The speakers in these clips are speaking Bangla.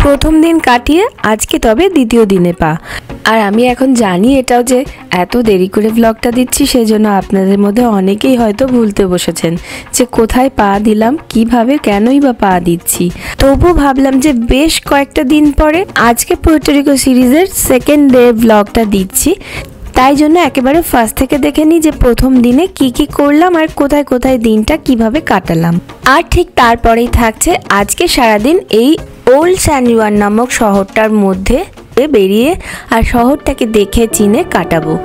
প্রথম দিন কাটিয়ে আজকে তবে দ্বিতীয় দিনে পা। আর আমি এখন জানি এটাও যে এত দেরি করে ব্লগটা দিচ্ছি, সেজন্য আপনাদের মধ্যে অনেকেই হয়তো ভুলতে বসেছেন যে কোথায় পা দিলাম, কিভাবে, কেনই বা পা দিচ্ছি। তবুও ভাবলাম যে বেশ কয়েকটা দিন পরে আজকে পুয়ের্তো রিকো সিরিজের সেকেন্ড ডে ব্লগটা দিচ্ছি, তাই জন্য একেবারে ফার্স্ট থেকে দেখে নিই যে প্রথম দিনে কি কি করলাম আর কোথায় কোথায় দিনটা কিভাবে কাটালাম। আর ঠিক তারপরেই থাকছে আজকে সারাদিন এই ওল্ড স্যান জুয়ান নামক শহরটার মধ্যে বেরিয়ে আর শহরটাকে দেখে চিনে কাটাবো।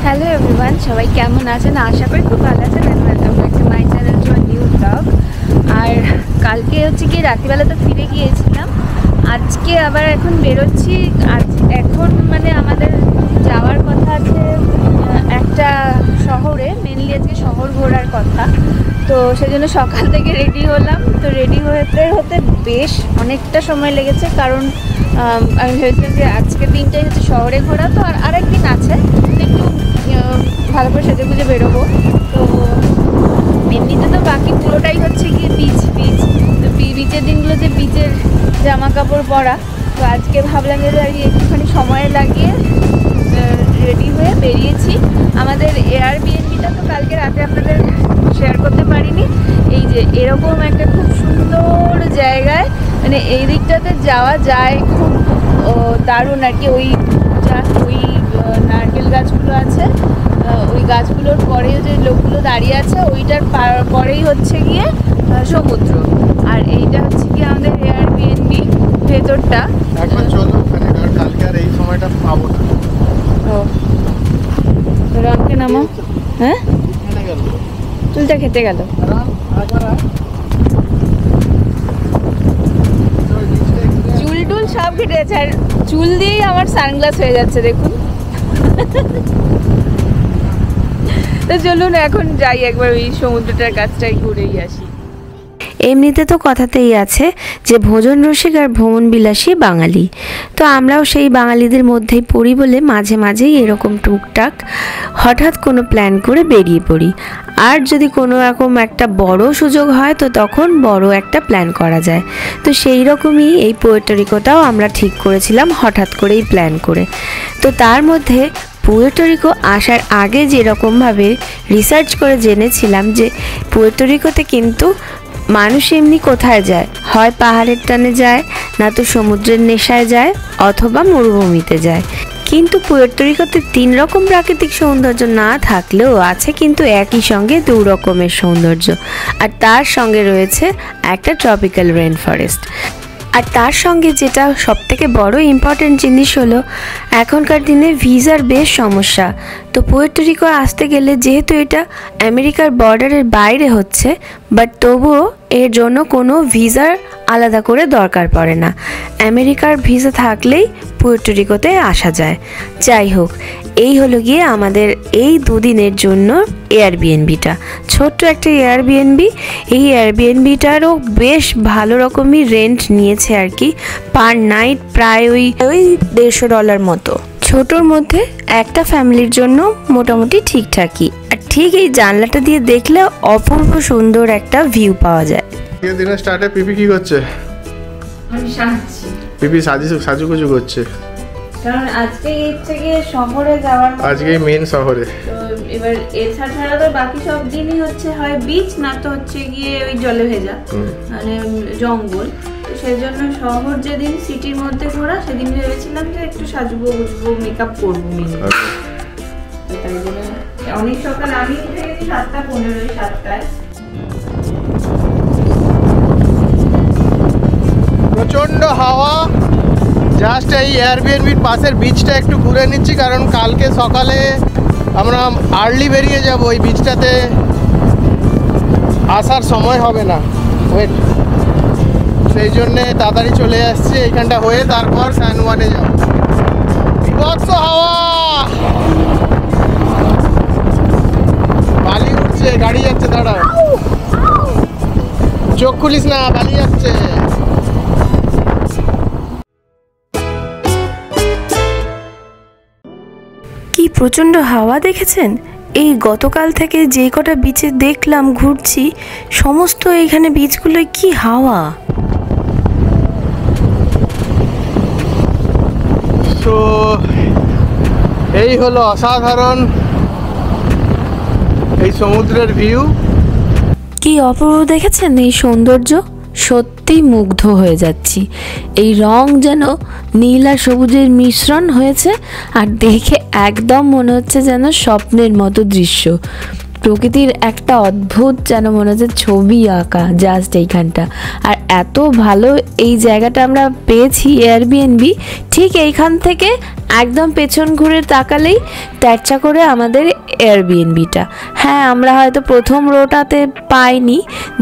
হ্যালো এভরিওয়ান, সবাই কেমন আছেন? আশা করি খুব ভালো আছেন। Welcome back to my channel to new blog. আর কালকে হচ্ছে কি রাত্রিবেলা তো ফিরে গিয়েছিলাম, আজকে আবার এখন বেরোচ্ছি। এখন মানে আমাদের যাওয়ার কথা আছে একটা শহরে, মেনলি আজকে শহর ঘোরার কথা। তো সেজন্য সকাল থেকে রেডি হলাম। তো রেডি হতে হতে বেশ অনেকটা সময় লেগেছে, কারণ আমি ভেবেছিলাম যে আজকের দিনটাই হচ্ছে শহরে ঘোরা, তো আর আরেকদিন আছে, একটু ভালো করে সেজে গুজে বেরোবো। তো এমনিতে তো বাকি পুরোটাই হচ্ছে গিয়ে বিচের দিনগুলোতে বিচের জামা কাপড় পরা। তো আজকে ভাবলাম যে আর একটুখানি সময় লাগিয়ে রেডি হয়ে বেরিয়েছি। আমাদের এয়ারবিএনবিটা তো কালকে রাতে আপনাদের শেয়ার করতে পারিনি। এই যে এরকম একটা খুব সুন্দর জায়গায়, মানে এই দিকটাতে যাওয়া যায় খুব দারুণ আর কি। ওই নারকেল গাছগুলো আছে, ওই গাছগুলোর পরেও যে লোকগুলো দাঁড়িয়ে আছে ওইটার পরেই হচ্ছে গিয়ে সমুদ্র। আর এইটা হচ্ছে গিয়ে আমাদের এয়ারবিএনবি ভেতরটা। একবার চলো ওখানে, কারণ কালকে আর এই সময়টা পাবো না। ও রনকে নামো। হ্যাঁ, চুলটা খেতে গেল। চুল টুল সব কেটে যাচ্ছে, আর চুল দিয়েই আমার সানগ্লাস হয়ে যাচ্ছে দেখুন। তো চলুন এখন যাই, একবার ওই সমুদ্রটার কাছটাই ঘুরেই আসি। এমনিতে তো কথাতেই আছে যে ভোজন রসিক আর ভ্রমণ বিলাসী বাঙালি, তো আমরাও সেই বাঙালিদের মধ্যেই পড়ি বলে মাঝে মাঝেই এরকম টুকটাক হঠাৎ কোনো প্ল্যান করে বেরিয়ে পড়ি। আর যদি কোনো রকম একটা বড় সুযোগ হয় তো তখন বড় একটা প্ল্যান করা যায়। তো সেই রকমই এই পুয়ের্তো রিকোটাও আমরা ঠিক করেছিলাম হঠাৎ করেই প্ল্যান করে। তো তার মধ্যে পুয়ের্তো রিকো আসার আগে যেরকমভাবে রিসার্চ করে জেনেছিলাম যে পুয়ের্তো রিকোতে কিন্তু মানুষ এমনি কোথায় যায়, হয় পাহাড়ের টানে যায়, না তো সমুদ্রের নেশায় যায়, অথবা মরুভূমিতে যায়। কিন্তু পুয়ের্তো রিকোতে 3 রকম প্রাকৃতিক সৌন্দর্য না থাকলেও আছে কিন্তু একই সঙ্গে 2 রকমের সৌন্দর্য। আর তার সঙ্গে রয়েছে একটা ট্রপিক্যাল রেন ফরেস্ট। আর তার সঙ্গে যেটা সবথেকে বড় ইম্পর্টেন্ট জিনিস হলো এখনকার দিনে ভিসার বেশ সমস্যা। তো পুয়ের্তো রিকো আসতে গেলে যেহেতু এটা আমেরিকার বর্ডারের বাইরে হচ্ছে, বাট তবুও এর জন্য কোনো ভিসার আলাদা করে দরকার পড়ে না। আমেরিকার ভিসা থাকলেই পুয়ের্তো রিকোতে আসা যায়। যাই হোক, এই হলো গিয়ে আমাদের এই 2 দিনের জন্য এয়ারবিএনবিটা, ছোট্ট একটা এয়ারবিএনবি। এই এয়ারবিএনবিটারও বেশ ভালো রকমই রেন্ট নিয়েছে আর কি, পার নাইট প্রায় ওই $150 মতো। ছোটোর মধ্যে একটা ফ্যামিলির জন্য মোটামুটি ঠিকঠাকই। আর ঠিক এই জানলাটা দিয়ে দেখলে অপূর্ব সুন্দর একটা ভিউ পাওয়া যায়। দিনের স্টার্টে পিপি কি করছে? পিপি সাজুগুজু করছে, কারণ আজকে ইচ্ছে গিয়ে শহরে যাওয়ার, আজকে মেন শহরে। তো এবার এছাড়া তো বাকি সব দিনই হচ্ছে হয় বিচ, না তো হচ্ছে গিয়ে ওই জলে ভেজা মানে জঙ্গল। তো সেই জন্য শহর যেদিন সিটির মধ্যে ঘোরা, সেদিন ভেবেছিলাম যে একটু সাজবো বুঝবো, মেকআপ করবো মিনি। তাই জন্য অনেক সকাল আমি উঠে গেছি 7:15, 7টায়। প্রচন্ড হাওয়া, জাস্ট এই এয়ারবিএনবির পাশের বিচটা একটু ঘুরে নিচ্ছি, কারণ কালকে সকালে আমরা আর্লি বেরিয়ে যাব ওই বিচটাতে আসার সময় হবে না, ওয়েট, সেই জন্যে তাড়াতাড়ি চলে আসছি। এইখানটা হয়ে তারপর স্যান ওয়ানে যাব। বিভৎস হাওয়া, বালি উঠছে, গাড়ি যাচ্ছে, দাঁড়াও, চোখ খুলিস না, বালি যাচ্ছে। কি প্রচণ্ড হাওয়া দেখেছেন? এই গতকাল থেকে যে কটা বিচে দেখলাম ঘুরছি, সমস্ত এইখানে বিচগুলোয় কি হাওয়া। তো এই হলো অসাধারণ এই সমুদ্রের ভিউ। কি অপূর্ব দেখেছেন এই সৌন্দর্য, সত্যি মুগ্ধ হয়ে যাচ্ছি। এই রং যেন নীল আর সবুজের মিশ্রণ হয়েছে, আর দেখে একদম মনে হচ্ছে যেন স্বপ্নের মতো দৃশ্য। প্রকৃতির একটা অদ্ভুত যেন মনে হচ্ছে ছবি আঁকা জাস্ট এইখানটা। আর এত ভালো এই জায়গাটা আমরা পেয়েছি এয়ারবিএনবি, ঠিক এইখান থেকে একদম পেছন ঘুরে তাকালেই ট্যাচা করে আমাদের এয়ারবিএনবিটা। হ্যাঁ, আমরা হয়তো প্রথম রোটাতে পাইনি,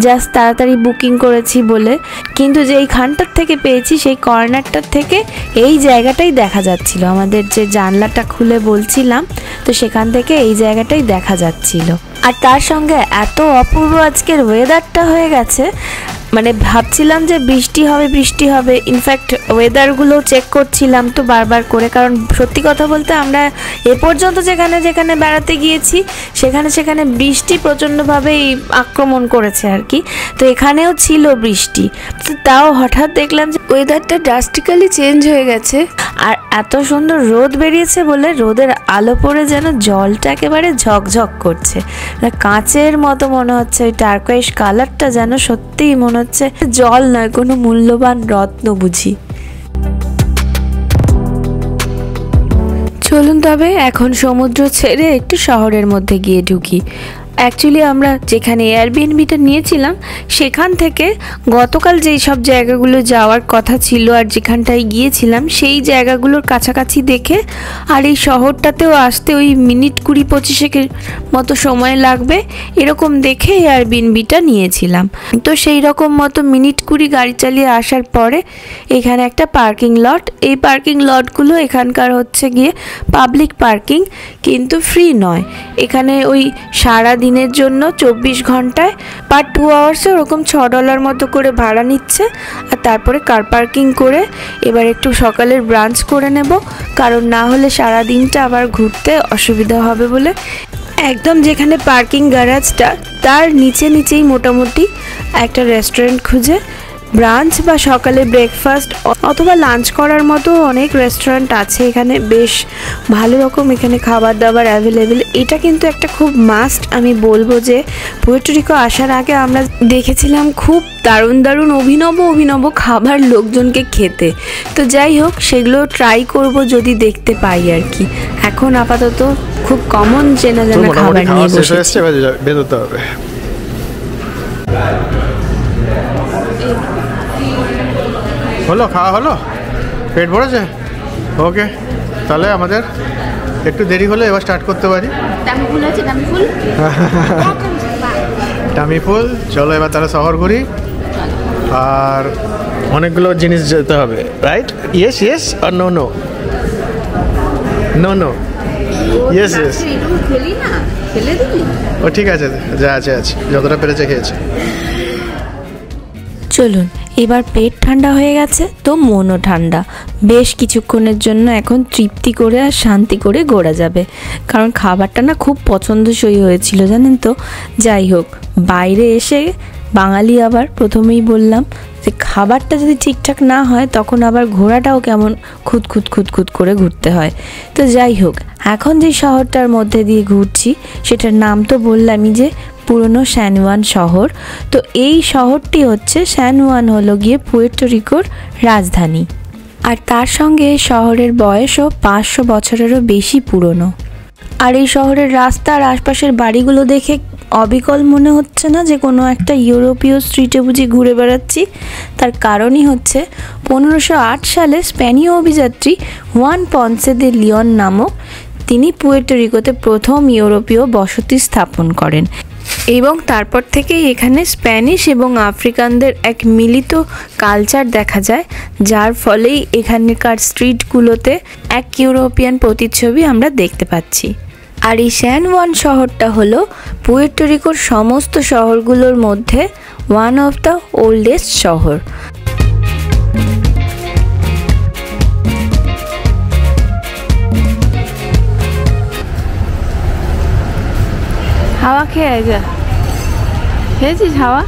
জাস্ট তাড়াতাড়ি বুকিং করেছি বলে, কিন্তু যেইখানটার থেকে পেয়েছি সেই কর্নারটার থেকে এই জায়গাটাই দেখা যাচ্ছিল। আমাদের যে জানলাটা খুলে বলছিলাম, তো সেখান থেকে এই জায়গাটাই দেখা যাচ্ছিল। আর তার সঙ্গে এত অপূর্ব আজকের ওয়েদারটা হয়ে গেছে, মানে ভাবছিলাম যে বৃষ্টি হবে। ইনফ্যাক্ট ওয়েদারগুলো চেক করছিলাম তো বারবার করে, কারণ সত্যি কথা বলতে আমরা এ পর্যন্ত যেখানে বেড়াতে গিয়েছি সেখানে বৃষ্টি প্রচণ্ডভাবেই আক্রমণ করেছে আর কি। তো এখানেও ছিল বৃষ্টি, তো তাও হঠাৎ দেখলাম যে ওয়েদারটা ড্রাস্টিক্যালি চেঞ্জ হয়ে গেছে। আর এত সুন্দর রোদ বেরিয়েছে বলে রোদের আলো পড়ে যেন জলটা একেবারে ঝকঝক করছে, কাঁচের মতো মনে হচ্ছে। ওই টার্কোয়েস কালারটা যেন সত্যিই মনে হচ্ছে জল নয়, কোনো মূল্যবান রত্ন বুঝি। চলুন তবে এখন সমুদ্র ছেড়ে একটু শহরের মধ্যে গিয়ে ঢুকি। অ্যাকচুয়ালি আমরা যেখানে এয়ারবিএনবিটা নিয়েছিলাম সেখান থেকে গতকাল যেই সব জায়গাগুলো যাওয়ার কথা ছিল আর যেখানটায় গিয়েছিলাম সেই জায়গাগুলোর কাছাকাছি দেখে, আর এই শহরটাতেও আসতে ওই মিনিট 20-25 মতো সময় লাগবে এরকম দেখে এয়ারবিএনবিটা নিয়েছিলাম। তো সেই রকম মতো মিনিট 20 গাড়ি চালিয়ে আসার পরে এখানে একটা পার্কিং লট, এই পার্কিং লটগুলো এখানকার হচ্ছে গিয়ে পাবলিক পার্কিং, কিন্তু ফ্রি নয়। এখানে ওই সারা দিনের জন্য 24 ঘন্টায় পার 2 আওয়ার্সে ওরকম $6 মতো করে ভাড়া নিচ্ছে। আর তারপরে কার পার্কিং করে এবার একটু সকালের ব্রাঞ্চ করে নেব, কারণ না হলে সারা দিনটা আবার ঘুরতে অসুবিধা হবে বলে। একদম যেখানে পার্কিং গ্যারাজটা তার নিচেই মোটামুটি একটা রেস্টুরেন্ট খুঁজে ব্রাঞ্চ বা সকালে ব্রেকফাস্ট অথবা লাঞ্চ করার মতো অনেক রেস্টুরেন্ট আছে এখানে, বেশ ভালো রকম এখানে খাবার দাবার অ্যাভেলেবেল। এটা কিন্তু একটা খুব মাস্ট, আমি বলবো যে পুয়ের্টো রিকো আসার আগে আমরা দেখেছিলাম খুব দারুণ অভিনব খাবার লোকজনকে খেতে। তো যাই হোক, সেগুলো ট্রাই করব যদি দেখতে পাই আর কি। এখন আপাতত খুব কমন চেনা খাবার নিয়ে বসেছি। বেরোতে হবে। হলো, খাওয়া হলো, পেট ভরেছে? ওকে, তাহলে আমাদের একটু দেরি হলে এবার স্টার্ট করতে পারি। টামি ফুল, চলো এবার তাহলে শহর ঘুরি। আর অনেকগুলো জিনিস যেতে হবে, রাইট? ইয়েস আর নো ইয়েস ও ঠিক আছে, যা আছে যতটা পেরেছে খেয়েছে। চলুন, এবার পেট ঠান্ডা হয়ে গেছে তো মনও ঠান্ডা। বেশ কিছুক্ষণের জন্য এখন তৃপ্তি করে আর শান্তি করে ঘোরা যাবে, কারণ খাবারটা না খুব পছন্দসই হয়েছিল জানেন তো। যাই হোক, বাইরে এসে বাঙালি আবার প্রথমেই বললাম যে খাবারটা যদি ঠিকঠাক না হয় তখন আবার ঘোরাটাও কেমন খুঁত করে ঘুরতে হয়। তো যাই হোক, এখন যে শহরটার মধ্যে দিয়ে ঘুরছি সেটার নাম তো বললামই যে পুরনো স্যান ওয়ান শহর। তো এই শহরটি হচ্ছে, স্যান ওয়ান হলো গিয়ে পুয়ের্টো রিকোর রাজধানী, আর তার সঙ্গে শহরের বয়সও 500 বছরেরও বেশি পুরনো। আর এই শহরের রাস্তা আর আশপাশের বাড়িগুলো দেখে অবিকল মনে হচ্ছে না যে কোনো একটা ইউরোপীয় স্ট্রিটে বুঝি ঘুরে বেড়াচ্ছি। তার কারণই হচ্ছে 1508 সালে স্প্যানীয় অভিযাত্রী হুয়ান পন্সে দে লিওন নামক তিনি পুয়ের্টো রিকোতে প্রথম ইউরোপীয় বসতি স্থাপন করেন। এবং তারপর থেকেই এখানে স্প্যানিশ এবং আফ্রিকানদের এক মিলিত কালচার দেখা যায়, যার ফলেই এখানকার স্ট্রিটগুলোতে এক ইউরোপিয়ান প্রতিচ্ছবি আমরা দেখতে পাচ্ছি। আর এই স্যান ওয়ান শহরটা হলো পুয়ের্তো রিকোর সমস্ত শহরগুলোর মধ্যে ওয়ান অফ দ্য ওল্ডেস্ট শহর। হাওয়া খেয়ে যা, খেয়েছিস হাওয়া?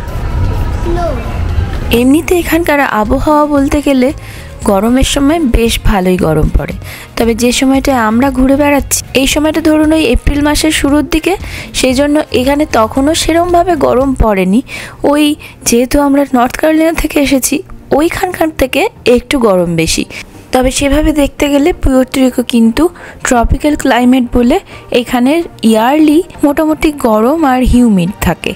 এমনিতে এখানকার আবহাওয়া বলতে গেলে গরমের সময় বেশ ভালোই গরম পড়ে, তবে যে সময়টা আমরা ঘুরে বেড়াচ্ছি এই সময়টা ধরুন ওই এপ্রিল মাসের শুরুর দিকে, সেই জন্য এখানে তখনও সেরমভাবে গরম পড়েনি। ওই যেহেতু আমরা নর্থ ক্যারোলিনা থেকে এসেছি, ওইখানকার থেকে একটু গরম বেশি। তবে সেভাবে দেখতে গেলে পুয়ের্তো রিকো কিন্তু ট্রপিক্যাল ক্লাইমেট বলে এখানের ইয়ারলি মোটামুটি গরম আর হিউমিড থাকে।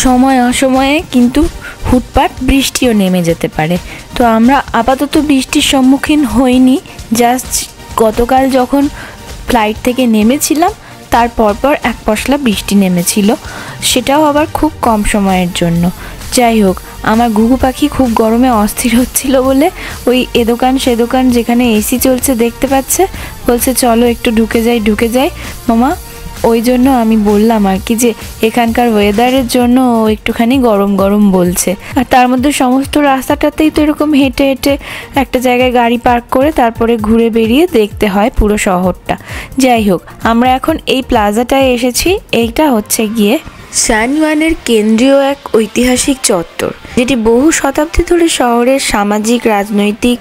সময় অসময়ে কিন্তু হুটপাট বৃষ্টিও নেমে যেতে পারে। তো আমরা আপাতত বৃষ্টির সম্মুখীন হইনি, জাস্ট গতকাল যখন ফ্লাইট থেকে নেমেছিলাম তার পরপর এক পশলা বৃষ্টি নেমেছিল, সেটাও আবার খুব কম সময়ের জন্য। যাই হোক, আমার ঘুঘু পাখি খুব গরমে অস্থির হচ্ছিল বলে ওই এ দোকান সে দোকান যেখানে এসি চলছে দেখতে পাচ্ছে, বলছে চলো একটু ঢুকে যাই মামা। ওই জন্য আমি বললাম আর কি যে এখানকার ওয়েদারের জন্য ও একটুখানি গরম গরম বলছে। আর তার মধ্যে সমস্ত রাস্তাটাতেই তো এরকম হেঁটে হেঁটে একটা জায়গায় গাড়ি পার্ক করে তারপরে ঘুরে বেরিয়ে দেখতে হয় পুরো শহরটা। যাই হোক, আমরা এখন এই প্লাজাটায় এসেছি। এইটা হচ্ছে গিয়ে স্যান ওয়ানের কেন্দ্রীয় এক ঐতিহাসিক চত্বর, যেটি বহু শতাব্দী ধরে শহরের সামাজিক, রাজনৈতিক,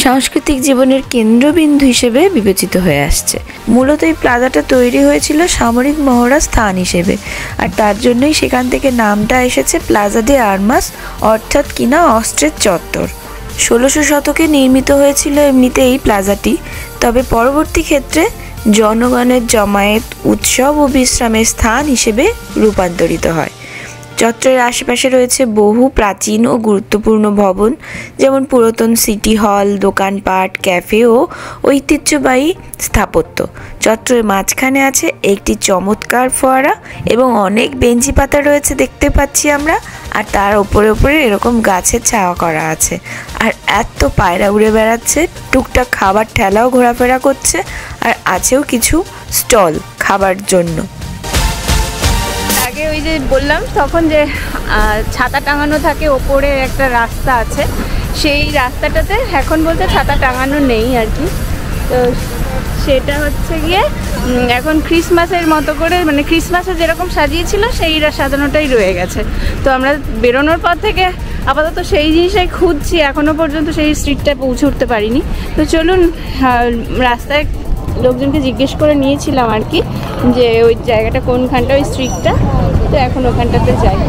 সাংস্কৃতিক জীবনের কেন্দ্রবিন্দু হিসেবে বিবেচিত হয়ে আসছে। মূলত এই প্লাজাটা তৈরি হয়েছিল সামরিক মহড়ার স্থান হিসেবে, আর তার জন্যই সেখান থেকে নামটা এসেছে প্লাজা দে আর্মাস, অর্থাৎ কিনা অস্ত্রের চত্বর। 1600 শতকে নির্মিত হয়েছিল এমনিতে এই প্লাজাটি, তবে পরবর্তী ক্ষেত্রে জনগণের জমায়েত, উৎসব ও বিশ্রামের স্থান হিসেবে রূপান্তরিত হয়। চত্বরের আশেপাশে রয়েছে বহু প্রাচীন ও গুরুত্বপূর্ণ ভবন, যেমন পুরাতন সিটি হল, দোকানপাট, ক্যাফে ও ঐতিহ্যবাহী স্থাপত্য। চত্বরের মাঝখানে আছে একটি চমৎকার ফোয়ারা এবং অনেক বেঞ্চি পাতা রয়েছে দেখতে পাচ্ছি আমরা, আর তার ওপরে এরকম গাছের ছায়া করা আছে। আর এত পায়রা উড়ে বেড়াচ্ছে, টুকটাক খাবার ঠেলাও ঘোরাফেরা করছে, আর আছেও কিছু স্টল খাবার জন্য। আগে ওই যে বললাম তখন যে ছাতা টাঙানো থাকে, ওপরে একটা রাস্তা আছে, সেই রাস্তাটাতে এখন বলতে ছাতা টাঙানো নেই আর কি। তো সেটা হচ্ছে গিয়ে এখন ক্রিসমাসের মতো করে, মানে ক্রিসমাসে যেরকম সাজিয়েছিল সেই সাজানোটাই রয়ে গেছে। তো আমরা বেরোনোর পর থেকে আপাতত সেই জিনিসটাই খুঁজছি, এখনও পর্যন্ত সেই স্ট্রিটটায় পৌঁছে উঠতে পারিনি। তো চলুন, রাস্তায় লোকজনকে জিজ্ঞেস করে নিয়েছিলাম আর কি যে ওই জায়গাটা কোনখানটা, ওই স্ট্রিটটা। তো এখন ওখানটাতে যাই।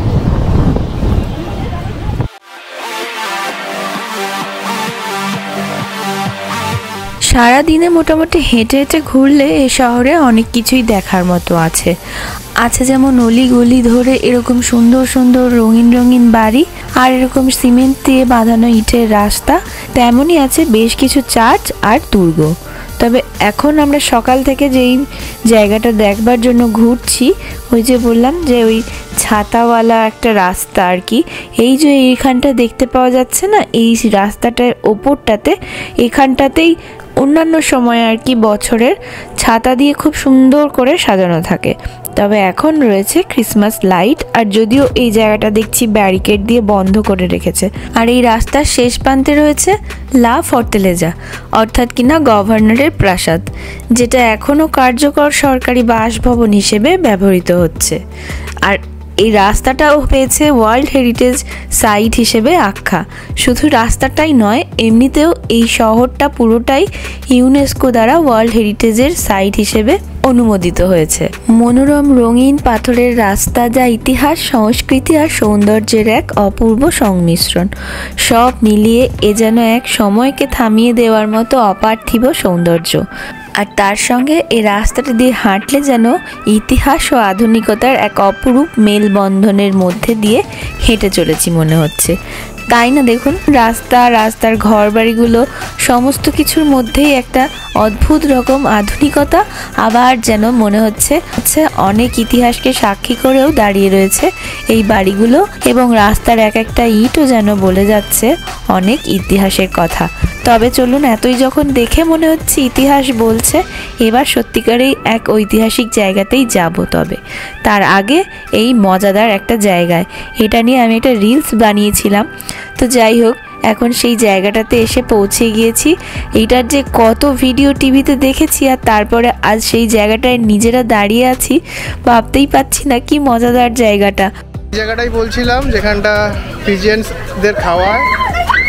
সারা দিনে মোটামুটি হেঁটে হেঁটে ঘুরলে এই শহরে অনেক কিছুই দেখার মতো আছে। যেমন অলিগলি ধরে এরকম সুন্দর সুন্দর রঙিন রঙিন বাড়ি, আর এরকম সিমেন্ট দিয়ে বাঁধানো ইটের রাস্তা, তেমনই আছে বেশ কিছু চার্চ আর দুর্গ। তবে এখন আমরা সকাল থেকে যেই জায়গাটা দেখবার জন্য ঘুরছি, ওই যে বললাম যে ওই ছাতাওয়ালা একটা রাস্তা আর কি, এই যে এইখানটা দেখতে পাওয়া যাচ্ছে না, এই রাস্তাটার ওপরটাতে, এখানটাতেই অন্যান্য সময় আর কি বছরের ছাতা দিয়ে খুব সুন্দর করে সাজানো থাকে। তবে এখন রয়েছে ক্রিসমাস লাইট, আর যদিও এই জায়গাটা দেখছি ব্যারিকেড দিয়ে বন্ধ করে রেখেছে। আর এই রাস্তার শেষ প্রান্তে রয়েছে লা ফর্তেলেজা, অর্থাৎ কিনা গভর্নরের প্রাসাদ, যেটা এখনও কার্যকর সরকারি বাসভবন হিসেবে ব্যবহৃত হচ্ছে। আর এই রাস্তাটাও পেয়েছে ওয়ার্ল্ড হেরিটেজ সাইট হিসেবে আখ্যা। শুধু রাস্তাটাই নয়, এমনিতেও এই শহরটা পুরোটাই ইউনেস্কো দ্বারা ওয়ার্ল্ড হেরিটেজের সাইট হিসেবে অনুমোদিত হয়েছে। মনোরম রঙিন পাথরের রাস্তা, যা ইতিহাস, সংস্কৃতি আর সৌন্দর্যের এক অপূর্ব সংমিশ্রণ। সব মিলিয়ে এ যেন এক সময়কে থামিয়ে দেওয়ার মতো অপার্থিব সৌন্দর্য। আর তার সঙ্গে এই রাস্তাটা দিয়ে হাঁটলে যেন ইতিহাস ও আধুনিকতার এক অপরূপ মেলবন্ধনের মধ্যে দিয়ে হেঁটে চলেছি মনে হচ্ছে। তাই না? দেখুন রাস্তার ঘর বাড়িগুলো সমস্ত কিছুর মধ্যেই একটা অদ্ভুত রকম আধুনিকতা, আবার যেন মনে হচ্ছে অনেক ইতিহাসকে সাক্ষী করেও দাঁড়িয়ে রয়েছে এই বাড়িগুলো, এবং রাস্তার এক একটা ইটও যেন বলে যাচ্ছে অনেক ইতিহাসের কথা। তবে চলুন, এতই যখন দেখে মনে হচ্ছে ইতিহাস বলছে, এবার সত্যিকারেই এক ঐতিহাসিক জায়গাতেই যাব। তবে তার আগে এই মজাদার একটা জায়গায়, এটা নিয়ে আমি একটা রিলস বানিয়েছিলাম। তো যাই হোক, এখন সেই জায়গাটাতে এসে পৌঁছে গিয়েছি। এইটার যে কত ভিডিও টিভিতে দেখেছি, আর তারপরে আজ সেই জায়গাটায় নিজেরা দাঁড়িয়ে আছি, ভাবতেই পাচ্ছি না কি মজাদার জায়গাটা। জায়গাটাই বলছিলাম যেখানটা পিজিয়েন্সদের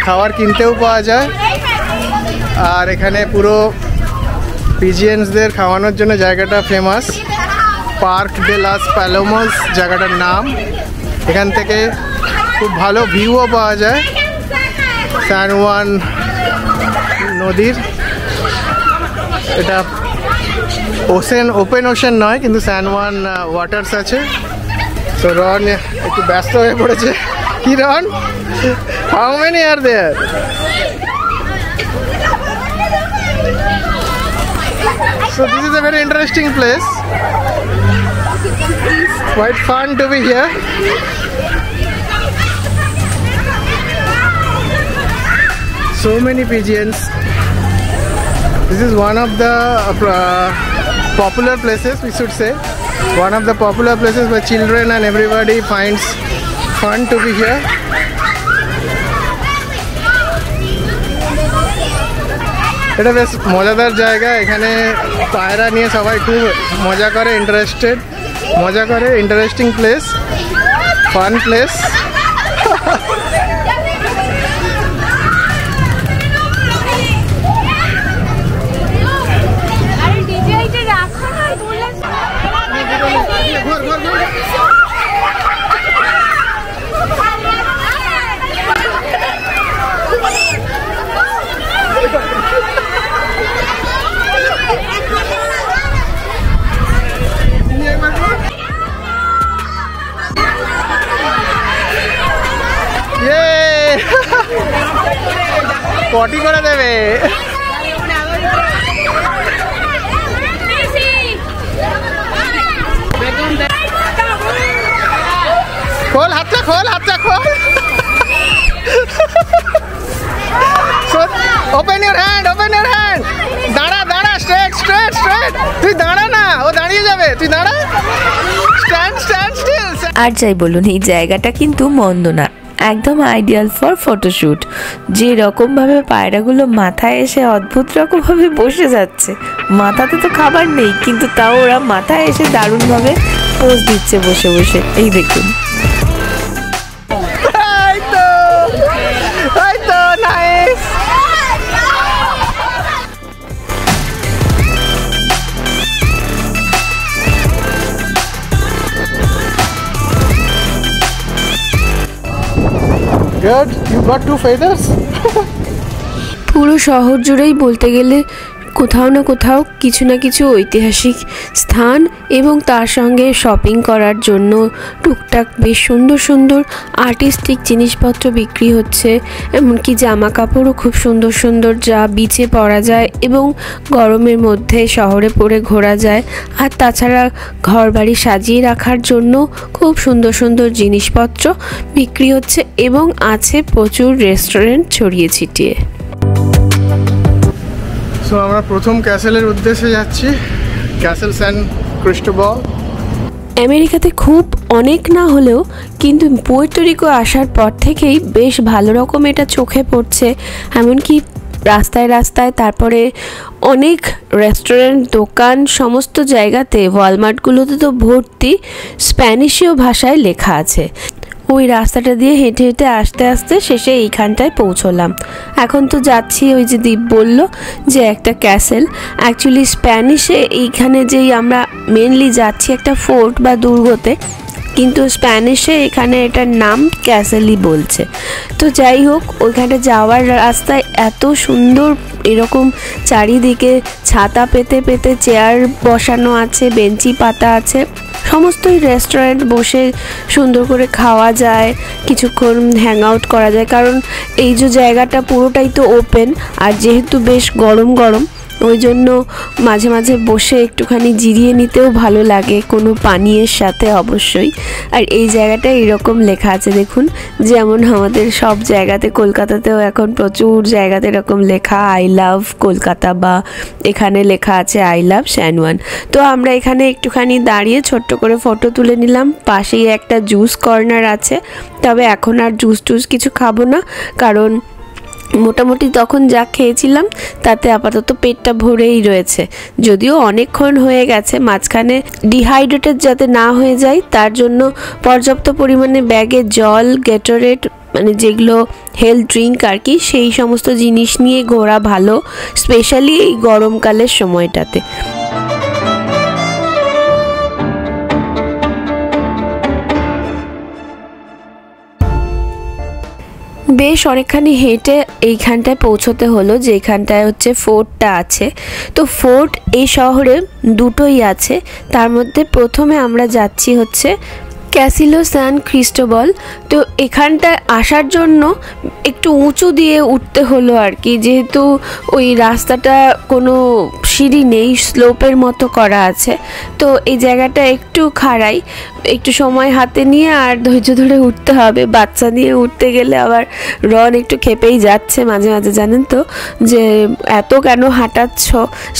খাবার কিনতেও পাওয়া যায়, আর এখানে পুরো পিজিয়েন্সদের খাওয়ানোর জন্য জায়গাটা ফেমাস। পার্ক ডে লাস প্যালোমস জায়গাটার নাম। এখান থেকে খুব ভালো ভিউও পাওয়া যায় স্যান ওয়ান নদীর। এটা ওপেন ওশেন নয়, কিন্তু স্যান ওয়ান ওয়াটার্স আছে। তো রন একটু ব্যস্ত হয়ে পড়েছে। কি Ron, how many are there? So this is a very interesting place. Quite fun to be here. So many pigeons. This is one of the popular places, we should say. One of the popular places where children and everybody finds fun to be here. এটা বেশ মজাদার জায়গা। এখানে পায়রা নিয়ে সবাই খুব মজা করে, ইন্টারেস্টিং প্লেস, ফান প্লেস। পটি করে দেবে। খোল হাতটা, খোল। Open your hand. দাঁড়া, স্ট্রেট। তুই দাঁড়া না, ও দাঁড়িয়ে যাবে, তুই দাঁড়া। Stand still. আর যাই বলুন, এই জায়গাটা কিন্তু মন্দ না, একদম আইডিয়াল ফর ফটোশ্যুট। যে রকমভাবে পায়রাগুলো মাথায় এসে অদ্ভুত রকমভাবে বসে যাচ্ছে, মাথাতে তো খাবার নেই, কিন্তু তাও ওরা মাথায় এসে দারুণভাবে পোজ দিচ্ছে বসে বসে। এই দেখুন। Nice. Good, you got 2 feathers. পুরো শহর জুড়েই বলতে গেলে কোথাও না কোথাও কিছু না কিছু ঐতিহাসিক স্থান, এবং তার সঙ্গে শপিং করার জন্য টুকটাক বেশ সুন্দর সুন্দর আর্টিস্টিক জিনিসপত্র বিক্রি হচ্ছে। এমনকি জামা কাপড়ও খুব সুন্দর সুন্দর, যা বিচে পরা যায় এবং গরমের মধ্যে শহরে পরে ঘোরা যায়। আর তাছাড়া ঘরবাড়ি সাজিয়ে রাখার জন্য খুব সুন্দর সুন্দর জিনিসপত্র বিক্রি হচ্ছে, এবং আছে প্রচুর রেস্টুরেন্ট ছড়িয়ে ছিটিয়ে। সো আমরা প্রথম ক্যাসেলের উদ্দেশ্যে যাচ্ছি, ক্যাসেল স্যান ক্রিস্টোবল। আমেরিকাতে খুব অনেক না হলেও কিন্তু পুয়ের্তো রিকো আসার পর থেকেই বেশ ভালো রকম এটা চোখে পড়ছে। এমনকি রাস্তায় তারপরে অনেক রেস্টুরেন্ট, দোকান, সমস্ত জায়গাতে, ওয়ালমার্টগুলোতে তো ভর্তি স্প্যানিশীয় ভাষায় লেখা আছে। ওই রাস্তাটা দিয়ে হেঁটে হেঁটে আস্তে আস্তে শেষে এইখানটায় পৌঁছলাম। এখন তো যাচ্ছি, ওই যে দীপ বলল যে একটা ক্যাসেল, অ্যাকচুয়ালি স্প্যানিশে এইখানে যেই আমরা মেনলি যাচ্ছি একটা ফোর্ট বা দুর্গতে, কিন্তু স্প্যানিশে এখানে এটার নাম ক্যাসেলই বলছে। তো যাই হোক, ওইখানে যাওয়ার রাস্তায় এত সুন্দর এরকম চারিদিকে ছাতা পেতে পেতে চেয়ার বসানো আছে, বেঞ্চি পাতা আছে, সমস্তই রেস্টুরেন্ট, বসে সুন্দর করে খাওয়া যায়, কিছুক্ষণ হ্যাং আউট করা যায়, কারণ এই যে জায়গাটা পুরোটাই তো ওপেন, আর যেহেতু বেশ গরম গরম ওই জন্য মাঝে মাঝে বসে একটুখানি জিরিয়ে নিতেও ভালো লাগে, কোনো পানীয়ের সাথে অবশ্যই। আর এই জায়গাটা এরকম লেখা আছে দেখুন, যেমন আমাদের সব জায়গাতে, কলকাতাতেও এখন প্রচুর জায়গাতে এরকম লেখা আই লাভ কলকাতা, বা এখানে লেখা আছে আই লাভ স্যানওয়ান। তো আমরা এখানে একটুখানি দাঁড়িয়ে ছোট্ট করে ফটো তুলে নিলাম। পাশেই একটা জুস কর্নার আছে, তবে এখন আর জুস টুস কিছু খাবো না, কারণ মোটামুটি তখন যা খেয়েছিলাম তাতে আপাতত পেটটা ভরেই রয়েছে। যদিও অনেকক্ষণ হয়ে গেছে, মাঝখানে ডিহাইড্রেটেড যাতে না হয়ে যায় তার জন্য পর্যাপ্ত পরিমাণে ব্যাগে জল, গ্যাটোরেট, মানে যেগুলো হেলথ ড্রিঙ্ক আর কি, সেই সমস্ত জিনিস নিয়ে ঘোরা ভালো, স্পেশালি এই গরমকালের সময়টাতে। বেশ অনেকখানি হেঁটে এইখানটায় পৌঁছতে হলো, যেখানটায় হচ্ছে ফোর্টটা আছে। তো ফোর্ট এই শহরে দুটোই আছে, তার মধ্যে প্রথমে আমরা যাচ্ছি হচ্ছে ক্যাসিলো সান ক্রিস্টোবল। তো এখানটায় আসার জন্য একটু উঁচু দিয়ে উঠতে হলো আর কি, যেহেতু ওই রাস্তাটা কোনো সিঁড়ি নেই, স্লোপের মতো করা আছে। তো এই জায়গাটা একটু খাড়াই, একটু সময় হাতে নিয়ে আর ধৈর্য ধরে উঠতে হবে। বাচ্চা নিয়ে উঠতে গেলে আবার রন একটু খেপেই যাচ্ছে মাঝে মাঝে, জানেন তো, যে এত কেন হাঁটাচ্ছ,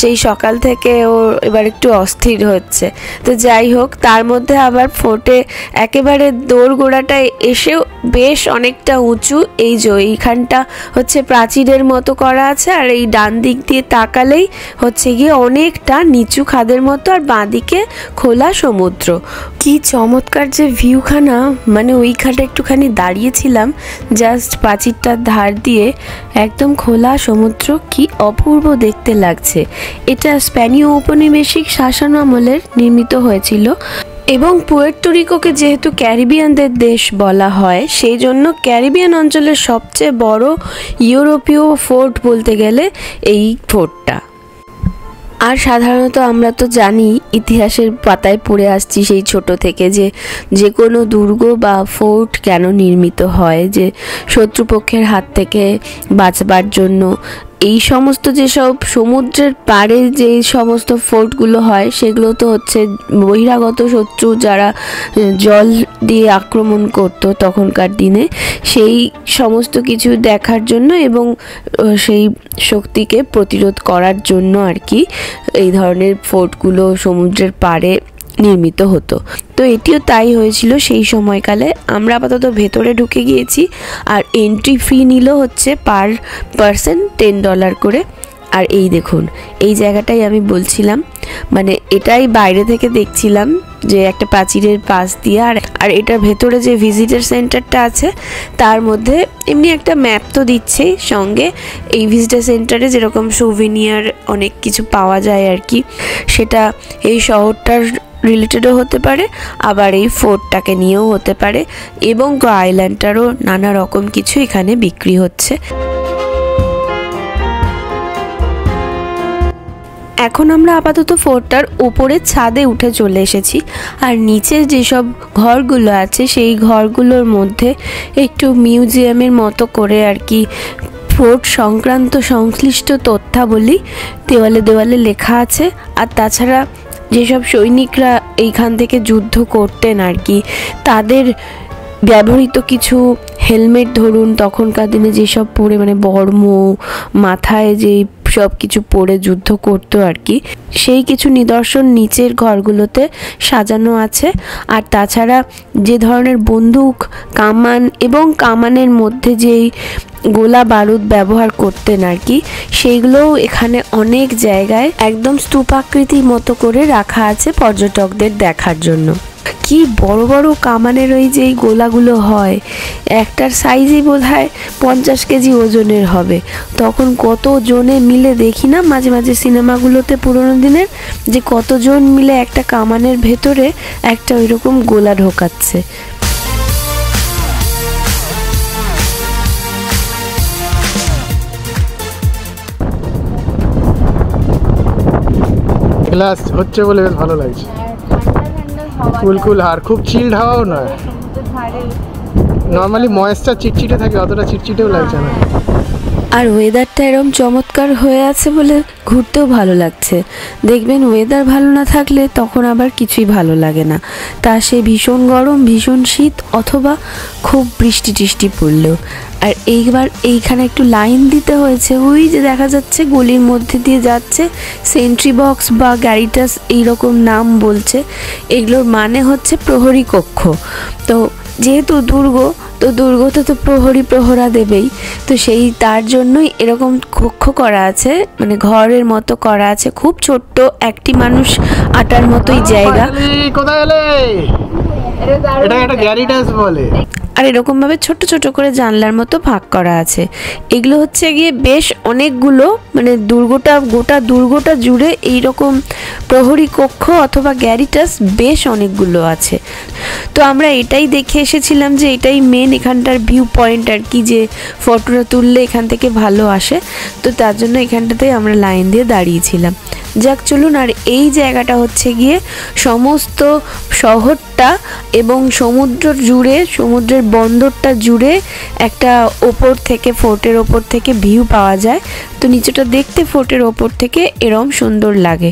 সেই সকাল থেকে ও এবার একটু অস্থির হচ্ছে। তো যাই হোক, তার মধ্যে আবার ফোর্টে একেবারে দোরগোড়াটায় এসেও বেশ অনেকটা উঁচু। এই যে এইখানটা হচ্ছে প্রাচীরের মতো করা আছে, আর এই ডান দিক দিয়ে তাকালেই হচ্ছে গিয়ে অনেকটা নিচু খাদের মতো, আর বাঁদিকে খোলা সমুদ্র। কি চমৎকার যে ভিউখানা, মানে ওইখানটা একটুখানি দাঁড়িয়েছিলাম জাস্ট প্রাচীরটার ধার দিয়ে, একদম খোলা সমুদ্র, কি অপূর্ব দেখতে লাগছে। এটা স্প্যানীয় ঔপনিবেশিক শাসন আমলের নির্মিত হয়েছিল, এবং পুয়ের্তো রিকোকে যেহেতু ক্যারিবিয়ানদের দেশ বলা হয়, সেই জন্য ক্যারিবিয়ান অঞ্চলের সবচেয়ে বড় ইউরোপীয় ফোর্ট বলতে গেলে এই ফোর্টটা। আর সাধারণত আমরা তো জানি, ইতিহাসের পাতায় পড়ে আসছি সেই ছোট থেকে, যে কোনো দুর্গ বা ফোর্ট কেন নির্মিত হয়, যে শত্রুপক্ষের হাত থেকে বাঁচবার জন্য। এই সমস্ত যেসব সমুদ্রের পাড়ে যে সমস্ত ফোর্টগুলো হয়, সেগুলো তো হচ্ছে বহিরাগত শত্রু যারা জল দিয়ে আক্রমণ করতো তখনকার দিনে, সেই সমস্ত কিছু দেখার জন্য এবং সেই শক্তিকে প্রতিরোধ করার জন্য আর কি এই ধরনের ফোর্টগুলো সমুদ্রের পাড়ে নির্মিত হতো। তো এটিও তাই হয়েছিল সেই সময়কালে। আমরা আপাতত ভেতরে ঢুকে গিয়েছি, আর এন্ট্রি ফি নিল হচ্ছে পার পারসন $10 করে। আর এই দেখুন, এই জায়গাটাই আমি বলছিলাম, মানে এটাই বাইরে থেকে দেখছিলাম যে একটা প্রাচীরের পাশ দিয়ে, আর এটার ভেতরে যে ভিজিটার সেন্টারটা আছে তার মধ্যে এমনি একটা ম্যাপ তো দিচ্ছেই সঙ্গে। এই ভিজিটার সেন্টারে যেরকম সুভিনিয়ার অনেক কিছু পাওয়া যায় আর কি, সেটা এই শহরটার রিলেটেডও হতে পারে, আবার এই ফোর্টটাকে নিয়েও হতে পারে, এবং আইল্যান্ডটারও নানা রকম কিছু এখানে বিক্রি হচ্ছে। এখন আমরা আপাতত ফোর্টটার উপরে ছাদে উঠে চলে এসেছি, আর নিচের যেসব ঘরগুলো আছে সেই ঘরগুলোর মধ্যে একটু মিউজিয়ামের মতো করে আর কি ফোর্ট সংক্রান্ত সংশ্লিষ্ট তথ্যাবলী দেওয়ালে দেওয়ালে লেখা আছে। আর তাছাড়া যেসব সৈনিকরা এইখান থেকে যুদ্ধ করতেন আর কি, তাদের ব্যবহৃত কিছু হেলমেট ধরুন, তখনকার দিনে যেসব পরে, মানে বর্ম মাথায় যে সব কিছু পরে যুদ্ধ করতো আর কি, সেই কিছু নিদর্শন নিচের ঘরগুলোতে সাজানো আছে। আর তাছাড়া যে ধরনের বন্দুক, কামান এবং কামানের মধ্যে যেই গোলা বারুদ ব্যবহার করতেন আর কি, সেইগুলোও এখানে অনেক জায়গায় একদম স্তূপাকৃতির মতো করে রাখা আছে পর্যটকদের দেখার জন্য। কি বড় বড় কামানের ওই যে গোলাগুলো হয়, একটার সাইজই বোধহয় 50 কেজি ওজনের হবে। তখন কত জনে মিলে দেখি না মাঝে মাঝে সিনেমাগুলোতে পুরোনো দিনের, যে কতজন মিলে একটা কামানের ভেতরে একটা ওইরকম গোলা ঢোকাচ্ছে। ক্লাস হচ্ছে বলে বেশ ভালো লাগছে। কুলকুল হাওয়া, খুব চিল্ড হাওয়াও নয়, নর্মালি ময়েসটা চিটচিটে থাকে, অতটা চিটচিটেও লাগছে না। আর ওয়েদারটা এরকম চমৎকার হয়ে আছে বলে ঘুরতেও ভালো লাগছে। দেখবেন ওয়েদার ভালো না থাকলে তখন আবার কিছুই ভালো লাগে না, তা সে ভীষণ গরম, ভীষণ শীত, অথবা খুব বৃষ্টি টিষ্টি পড়লেও। আর এইবার এইখানে একটু লাইন দিতে হয়েছে, ওই যে দেখা যাচ্ছে গলির মধ্যে দিয়ে যাচ্ছে সেন্ট্রি বক্স বা গ্যারিটাস এইরকম নাম বলছে, এগুলোর মানে হচ্ছে প্রহরী কক্ষ। তো যেহেতু দুর্গ, তো দুর্গতে তো প্রহরী প্রহরা দেবেই, তো সেই তার জন্যই এরকম কক্ষ করা আছে, মানে ঘরের মতো করা আছে, খুব ছোট্ট একটি মানুষ আটার মতোই জায়গা। কোথায় এলে? এটা একটা গ্যারিটাস বলে। আর এরকমভাবে ছোট ছোট করে জানলার মতো ভাগ করা আছে। এগুলো হচ্ছে গিয়ে বেশ অনেকগুলো, মানে গোটা দুর্গটা জুড়ে এইরকম প্রহরী কক্ষ অথবা গ্যারিটাস বেশ অনেকগুলো আছে। তো আমরা এটাই দেখে এসেছিলাম যে এটাই মেন এখানটার ভিউ পয়েন্ট আর কি, যে ফটোটা তুললে এখান থেকে ভালো আসে, তো তার জন্য এখানটাতেই আমরা লাইন দিয়ে দাঁড়িয়েছিলাম। যাক চলুন, আর এই জায়গাটা হচ্ছে গিয়ে সমস্ত শহরটা এবং সমুদ্র জুড়ে, সমুদ্রের বন্দরটা জুড়ে একটা ওপর থেকে, ফোর্টের ওপর থেকে ভিউ পাওয়া যায়। তো নিচেটা দেখতে ফোর্টের ওপর থেকে এরম সুন্দর লাগে।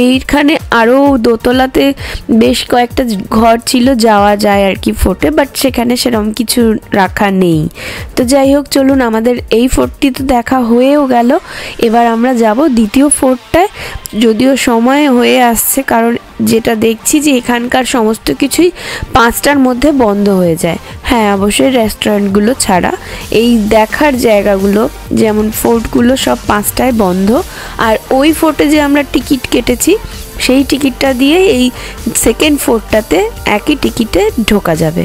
এইখানে আরও দোতলাতে বেশ কয়েকটা ঘর ছিল, যাওয়া যায় আর কি ফোর্টে, বাট সেখানে সেরকম কিছু রাখা নেই। তো যাই হোক চলুন, আমাদের এই ফোর্টটি তো দেখা হয়েও গেল, এবার আমরা যাব দ্বিতীয় ফোর্টটায়, যদিও সময় হয়ে আসছে, কারণ যেটা দেখছি যে এখানকার সমস্ত কিছুই 5টার মধ্যে বন্ধ হয়ে যায়। হ্যাঁ, অবশ্যই রেস্টুরেন্টগুলো ছাড়া এই দেখার জায়গাগুলো যেমন ফোর্টগুলো সব 5টায় বন্ধ। আর ওই ফোর্টে যে আমরা টিকিট কেটেছি সেই টিকিটটা দিয়ে এই সেকেন্ড ফোর্টটাতে একই টিকিটে ঢোকা যাবে।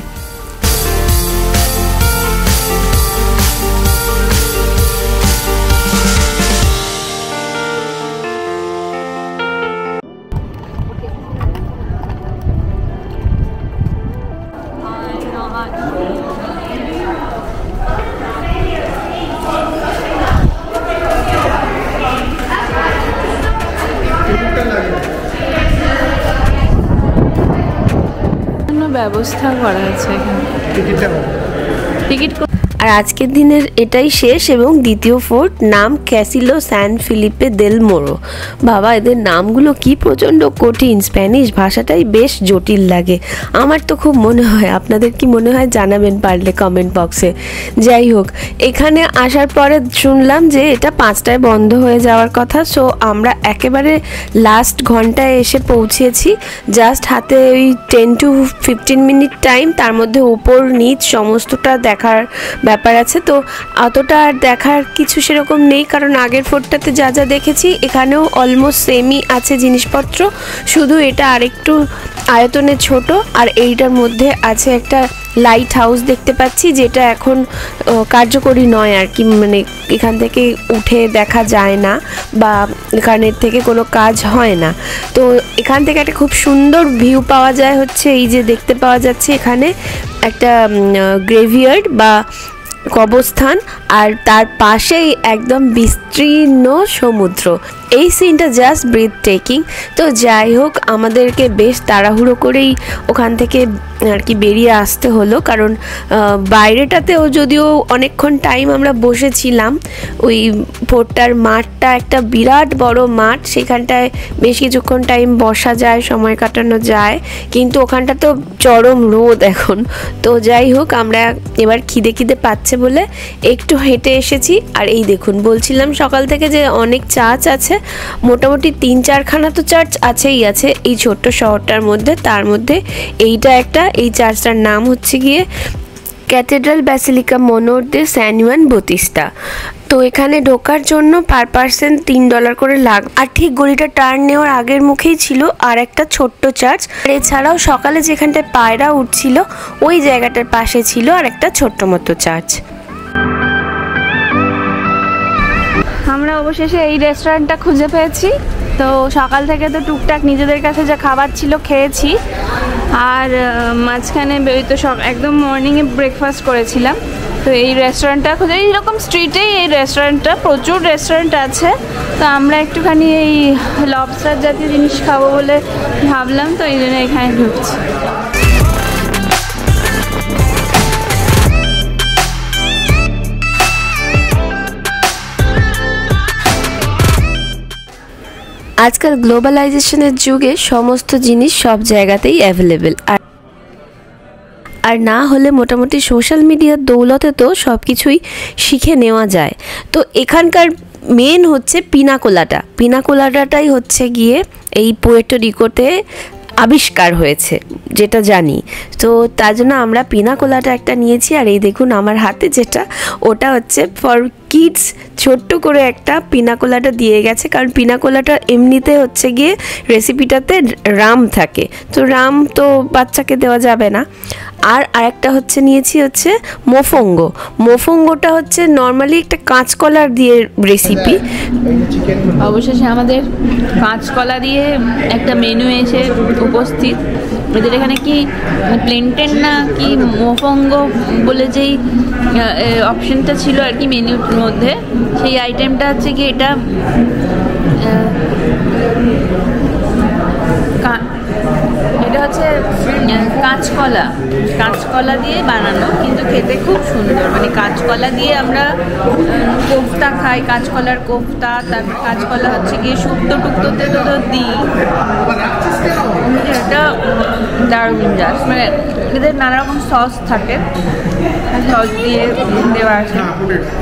ব্যবস্থা করা আছে এখানে টিকিট। আর আজকের দিনের এটাই শেষ এবং দ্বিতীয় ফোর্ট, নাম ক্যাসিলো স্যান ফিলিপে দেল মোরো। বাবা, এদের নামগুলো কি প্রচণ্ড কঠিন, স্প্যানিশ ভাষাটাই বেশ জটিল লাগে। আমার তো খুব মনে হয়, আপনাদের কি মনে হয় জানাবেন পারলে কমেন্ট বক্সে। যাই হোক, এখানে আসার পরে শুনলাম যে এটা 5টায় বন্ধ হয়ে যাওয়ার কথা। সো আমরা একেবারে লাস্ট ঘন্টায় এসে পৌঁছেছি, জাস্ট হাতে ওই 10 to 15 মিনিট টাইম, তার মধ্যে উপর নিচ সমস্তটা দেখার ব্যাপার আছে। তো অতটা আর দেখার কিছু সেরকম নেই, কারণ আগের ফোর্টটাতে যা যা দেখেছি এখানেও অলমোস্ট সেমই আছে জিনিসপত্র, শুধু এটা আরেকটু আয়তনে ছোট। আর এইটার মধ্যে আছে একটা লাইট হাউস দেখতে পাচ্ছি, যেটা এখন কার্যকরী নয় আর কি, মানে এখান থেকে উঠে দেখা যায় না বা এখানের থেকে কোনো কাজ হয় না। তো এখান থেকে একটা খুব সুন্দর ভিউ পাওয়া যায়, হচ্ছে এই যে দেখতে পাওয়া যাচ্ছে এখানে একটা গ্রেভিয়ার্ড বা কবরস্থান, আর তার পাশেই একদম বিস্তীর্ণ সমুদ্র। এই সিনটা জাস্ট ব্রিথ টেকিং। তো যাই হোক, আমাদেরকে বেশ তাড়াহুড়ো করেই ওখান থেকে আর কি বেরিয়ে আসতে হলো, কারণ বাইরেটাতেও যদিও অনেকক্ষণ টাইম আমরা বসেছিলাম, ওই ফোর্টটার মাঠটা একটা বিরাট বড় মাঠ, সেখানটায় বেশ কিছুক্ষণ টাইম বসা যায়, সময় কাটানো যায়, কিন্তু ওখানটা তো চরম রোদ এখন। তো যাই হোক, আমরা এবার খিদে পাচ্ছে বলে একটু হেঁটে এসেছি। আর এই দেখুন, বলছিলাম সকাল থেকে যে অনেক চার্চ আছে, মোটামুটি 3-4খানা তো চার্চ আছেই আছে এই ছোট্ট শহরটার মধ্যে। তার মধ্যে এইটা একটা, এই চার্চটার নাম হচ্ছে গিয়ে ক্যাথেড্রাল ব্যাসিলিকা মোনর দে স্যান জুয়ান বাতিস্তা। তো এখানে ঢোকার জন্য পার পার্সন $3 করে লাগ। আর ঠিক গলিটা টার্ন নেওয়ার আগের মুখেই ছিল আর একটা ছোট্ট চার্চ। আর এছাড়াও সকালে যেখানটায় পায়রা উঠছিল ওই জায়গাটার পাশে ছিল আর একটা ছোট্ট মতো চার্চ। আমরা অবশেষে এই রেস্টুরেন্টটা খুঁজে পেয়েছি। তো সকাল থেকে তো টুকটাক নিজেদের কাছে যা খাবার ছিল খেয়েছি, আর মাঝখানে তো একদম মর্নিংয়ে ব্রেকফাস্ট করেছিলাম। তো এই রেস্টুরেন্টটা খুঁজে, এইরকম স্ট্রিটেই এই রেস্টুরেন্টটা, প্রচুর রেস্টুরেন্ট আছে। তো আমরা একটুখানি এই লবস্টার জাতীয় জিনিস খাবো বলে ভাবলাম, তো এই জন্য এখানে ঢুকছি। আজকাল গ্লোবালাইজেশনের যুগে সমস্ত জিনিস সব জায়গাতেই অ্যাভেলেবেল, আর না হলে মোটামুটি সোশ্যাল মিডিয়ার দৌলতে তো সব কিছুই শিখে নেওয়া যায়। তো এখানকার মেন হচ্ছে পিনাকোলাটাটাই হচ্ছে গিয়ে এই পুয়ের্তো রিকোতে আবিষ্কার হয়েছে, যেটা জানি। তো তার জন্য আমরা পিনাকোলাটা একটা নিয়েছি। আর এই দেখুন আমার হাতে যেটা, ওটা হচ্ছে ফর কিডস, ছোট্ট করে একটা পিনাকোলাটা দিয়ে গেছে, কারণ পিনাকোলাটা এমনিতে হচ্ছে গিয়ে রেসিপিটাতে রাম থাকে, তো রাম তো বাচ্চাকে দেওয়া যাবে না। আর আরেকটা হচ্ছে নিয়েছি হচ্ছে মোফঙ্গোটা হচ্ছে নর্মালি একটা কাঁচকলার দিয়ে রেসিপি। অবশেষে আমাদের কাঁচকলা দিয়ে একটা মেনু এসে উপস্থিত। এদের এখানে কি প্লেনটেন না কি মোফঙ্গ বলে যেই অপশনটা ছিল আর কি মেনুর মধ্যে, সেই আইটেমটা হচ্ছে কি এটা এটা হচ্ছে কাঁচকলা দিয়ে বানানো, কিন্তু খেতে খুব সুন্দর। মানে কাঁচকলা দিয়ে আমরা কোফতা খাই, কাঁচকলার কোফতা, তারপর কাঁচকলা হচ্ছে গিয়ে শুক্তো টুক্তোতে তো দিই। এটা দারুণ জাস, মানে এদের নানা রকম সস থাকে, সস দিয়ে দেওয়া আছে।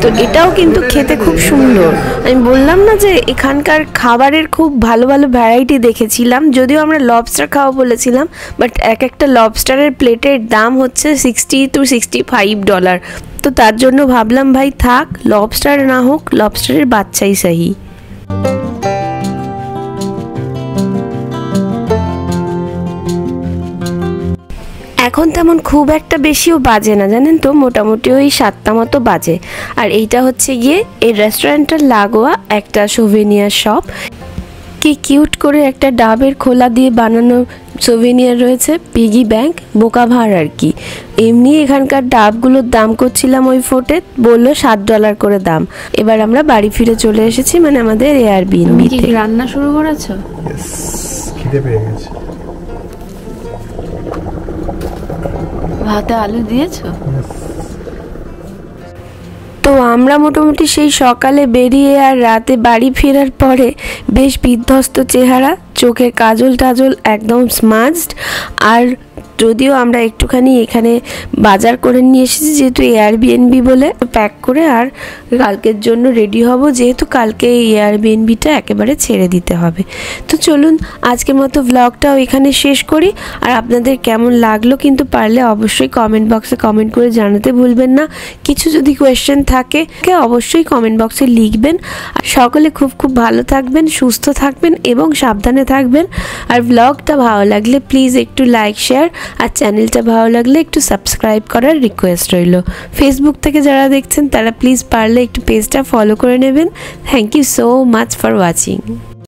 তো এটাও কিন্তু খেতে খুব সুন্দর। আমি বললাম না যে এখানকার খাবারের খুব ভালো ভালো ভ্যারাইটি দেখেছিলাম, যদিও আমরা লবস্টার খাওয়া বলেছিলাম, বাট একটা লবস্টারের প্লেটের দাম হচ্ছে $60 to $65। তো তার জন্য ভাবলাম ভাই থাক, লবস্টার না হোক, লবস্টারের বাচ্চাই সাহি। এখন তেমন খুব একটা বেশিও বাজে না, জানেন তো, মোটামুটি ওই 7টা মতো বাজে। আর এইটা হচ্ছে গিয়ে এই রেস্টুরেন্টের লাগোয়া একটা সোভেনিয়ার শপ। কি কিউট করে একটা ডাবের খোলা দিয়ে বানানো সোভেনিয়ার রয়েছে, পিগি ব্যাংক, বোকা ভাড় আর কি। এমনি এখানকার ডাবগুলোর দাম করছিলাম ওই ফোর্টে, বললো $7 করে দাম। এবার আমরা বাড়ি ফিরে চলে এসেছি, মানে আমাদের এয়ারবিএনবিতে। রান্না শুরু করেছো? খিদে পেয়ে গেছে। ভাতে আলু দিয়েছো? তো আমরা মোটামুটি সেই সকালে বেরিয়ে আর রাতে বাড়ি ফেরার পরে বেশ বিধ্বস্ত চেহারা, চোখের কাজল টাজল একদম স্মাজড। আর যদিও আমরা একটুখানি এখানে বাজার করে নিয়ে এসেছি, যেহেতু এয়ারবিএনবি বলে, প্যাক করে আর কালকের জন্য রেডি হব, যেহেতু কালকে এই এয়ারবিএনবিটা একেবারে ছেড়ে দিতে হবে। তো চলুন আজকের মতো ব্লগটাও এখানে শেষ করি। আর আপনাদের কেমন লাগলো কিন্তু পারলে অবশ্যই কমেন্ট বক্সে কমেন্ট করে জানাতে ভুলবেন না। কিছু যদি কোয়েশ্চেন থাকে অবশ্যই কমেন্ট বক্সে লিখবেন। আর সকলে খুব খুব ভালো থাকবেন, সুস্থ থাকবেন এবং সাবধানে থাকবেন। আর ব্লগটা ভালো লাগলে প্লিজ একটু লাইক, শেয়ার, আর চ্যানেলটা ভালো লাগলে একটু সাবস্ক্রাইব করার রিকোয়েস্ট রইল। ফেসবুক থেকে যারা দেখছেন তারা প্লিজ পারলে একটু পেজটা ফলো করে নেবেন। Thank you so much for watching.